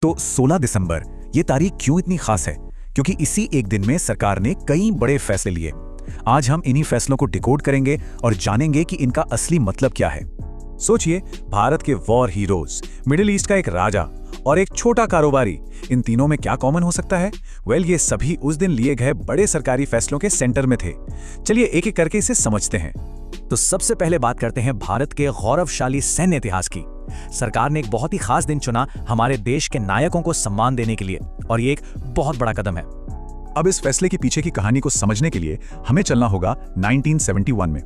तो 16 दिसंबर ये तारीख क्यों इतनी खास है? क्योंकि इसी एक दिन में सरकार ने कई बड़े फैसले लिए। आज हम इन्हीं फैसलों को डिकोड करेंगे और जानेंगे कि इनका असली मतलब क्या है। सोचिए, भारत के वॉर हीरोज, मिडिल ईस्ट का एक राजा और एक छोटा कारोबारी, इन तीनों में क्या कॉमन हो सकता है? ये सभी उस दिन लिए गए बड़े सरकारी फैसलों के सेंटर में थे। चलिए एक एक करके इसे समझते हैं। तो सबसे पहले बात करते हैं भारत के गौरवशाली सैन्य इतिहास की। सरकार ने एक बहुत ही खास दिन चुना हमारे देश के नायकों को सम्मान देने के लिए, और ये एक बहुत बड़ा कदम है। अब इस फैसले के पीछे की कहानी को समझने के लिए हमें चलना होगा 1971 में।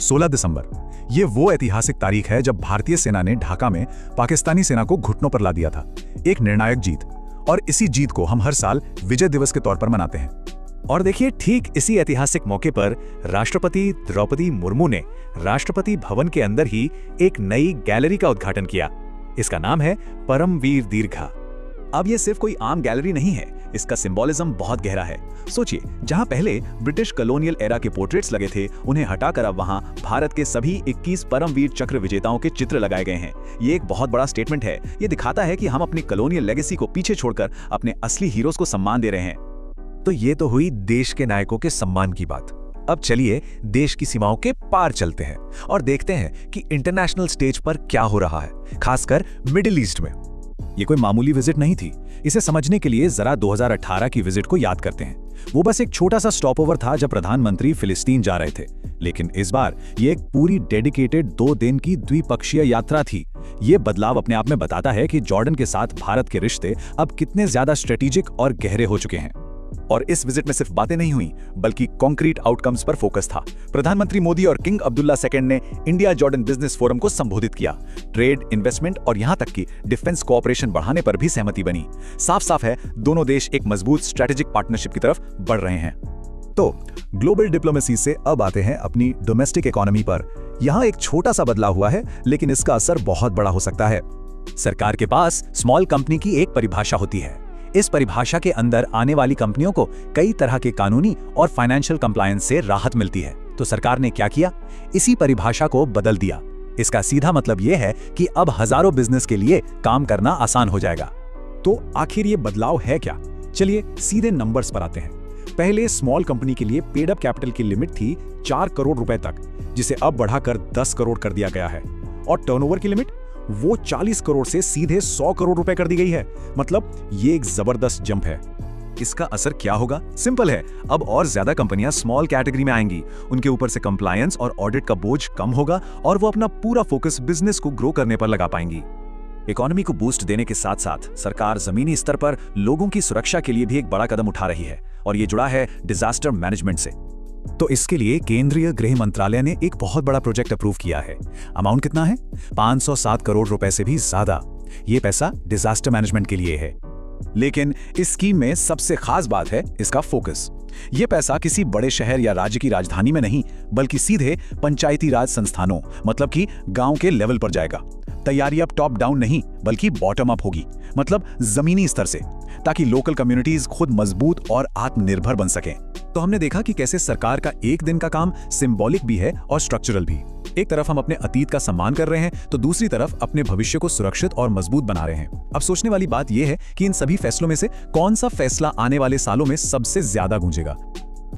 16 दिसंबर, ये वो ऐतिहासिक तारीख है जब भारतीय सेना ने ढाका में पाकिस्तानी सेना को घुटनों पर ला दिया था। एक निर्णायक जीत, और इसी जीत को हम हर साल विजय दिवस के तौर पर मनाते हैं। और देखिए, ठीक इसी ऐतिहासिक मौके पर राष्ट्रपति द्रौपदी मुर्मू ने राष्ट्रपति भवन के अंदर ही एक नई गैलरी का उद्घाटन किया। इसका नाम है परमवीर दीर्घा। अब ये सिर्फ कोई आम गैलरी नहीं है, इसका सिंबोलिज्म बहुत गहरा है। सोचिए, जहां पहले ब्रिटिश कॉलोनियल एरा के पोर्ट्रेट्स लगे थे, उन्हें हटाकर अब वहां भारत के सभी 21 परमवीर चक्र विजेताओं के चित्र लगाए गए हैं। ये एक बहुत बड़ा स्टेटमेंट है। ये दिखाता है कि हम अपनी कॉलोनियल लेगेसी को पीछे छोड़कर अपने असली हीरोज को सम्मान दे रहे हैं। तो ये तो हुई देश के नायकों के सम्मान की बात। अब चलिए देश की सीमाओं के पार चलते हैं और देखते हैं कि इंटरनेशनल स्टेज पर क्या हो रहा है, खासकर मिडिल ईस्ट में। ये कोई मामूली विजिट नहीं थी। इसे समझने के लिए जरा 2018 की विजिट को याद करते हैं। वो बस एक छोटा सा स्टॉपओवर था जब प्रधानमंत्री फिलिस्तीन जा रहे थे, लेकिन इस बार ये एक पूरी डेडिकेटेड 2 दिन की द्विपक्षीय यात्रा थी। ये बदलाव अपने आप में बताता है कि जॉर्डन के साथ भारत के रिश्ते अब कितने ज्यादा स्ट्रेटेजिक और गहरे हो चुके हैं। और इस विजिट में सिर्फ बातें नहीं हुई, बल्कि कॉन्क्रीट आउटकम्स पर फोकस था। प्रधानमंत्री मोदी और किंग अब्दुल्ला सेकंड ने इंडिया जॉर्डन बिजनेस फोरम को संबोधित किया। ट्रेड, इन्वेस्टमेंट और यहां तक कि डिफेंस कोऑपरेशन बढ़ाने पर भी सहमति बनी। साफ साफ है, दोनों देश एक मजबूत स्ट्रेटेजिक पार्टनरशिप की तरफ बढ़ रहे हैं। तो ग्लोबल डिप्लोमेसी से अब आते हैं अपनी डोमेस्टिक इकोनॉमी पर। यहां एक छोटा सा बदलाव हुआ है, लेकिन इसका असर बहुत बड़ा हो सकता है। सरकार के पास स्मॉल कंपनी की एक परिभाषा होती है। इस परिभाषा के अंदर आने वाली कंपनियों को कई तरह के कानूनी और फाइनेंशियल कंप्लायंस से राहत मिलती है। तो सरकार ने क्या किया? इसी परिभाषा को बदल दिया। इसका सीधा मतलब यह है कि अब हजारों बिजनेस के लिए काम करना आसान हो जाएगा। तो आखिर ये बदलाव है क्या? चलिए सीधे नंबर्स पर आते हैं। पहले स्मॉल कंपनी के लिए पेड अप कैपिटल की लिमिट थी 4 करोड़ रुपए तक, जिसे अब बढ़ाकर 10 करोड़ कर दिया गया है। और टर्नओवर की लिमिट वो 40 करोड़ से सीधे 100 करोड़ रुपए कर दी गई है। मतलब ये एक जबरदस्त जंप है। इसका असर क्या होगा? सिंपल है, अब और ज्यादा कंपनियां स्मॉल कैटेगरी में आएंगी। उनके ऊपर से कंप्लायंस और ऑडिट का बोझ कम होगा और वो अपना पूरा फोकस बिजनेस को ग्रो करने पर लगा पाएंगी। इकोनॉमी को बूस्ट देने के साथ साथ सरकार जमीनी स्तर पर लोगों की सुरक्षा के लिए भी एक बड़ा कदम उठा रही है, और ये जुड़ा है डिजास्टर मैनेजमेंट से। तो इसके लिए केंद्रीय गृह मंत्रालय ने एक बहुत बड़ा प्रोजेक्ट अप्रूव किया है। अमाउंट कितना है? 507 करोड़ रुपए से भी ज्यादा। ये पैसा डिजास्टर मैनेजमेंट के लिए है। लेकिन इस स्कीम में सबसे खास बात है इसका फोकस। ये पैसा किसी बड़े शहर या राज्य की राजधानी में नहीं, बल्कि सीधे पंचायती राज संस्थानों, मतलब कि गांव के लेवल पर जाएगा। तैयारी अब टॉप डाउन नहीं, बल्कि बॉटम अप होगी, मतलब जमीनी स्तर से, ताकि लोकल कम्युनिटीज खुद मजबूत और आत्मनिर्भर बन सकें। तो हमने देखा कि कैसे सरकार का एक दिन का काम सिंबॉलिक भी है और स्ट्रक्चरल भी। एक तरफ हम अपने अतीत का सम्मान कर रहे हैं, तो दूसरी तरफ अपने भविष्य को सुरक्षित और मजबूत बना रहे हैं। अब सोचने वाली बात यह है कि इन सभी फैसलों में से कौन सा फैसला आने वाले सालों में सबसे ज्यादा गूंजेगा।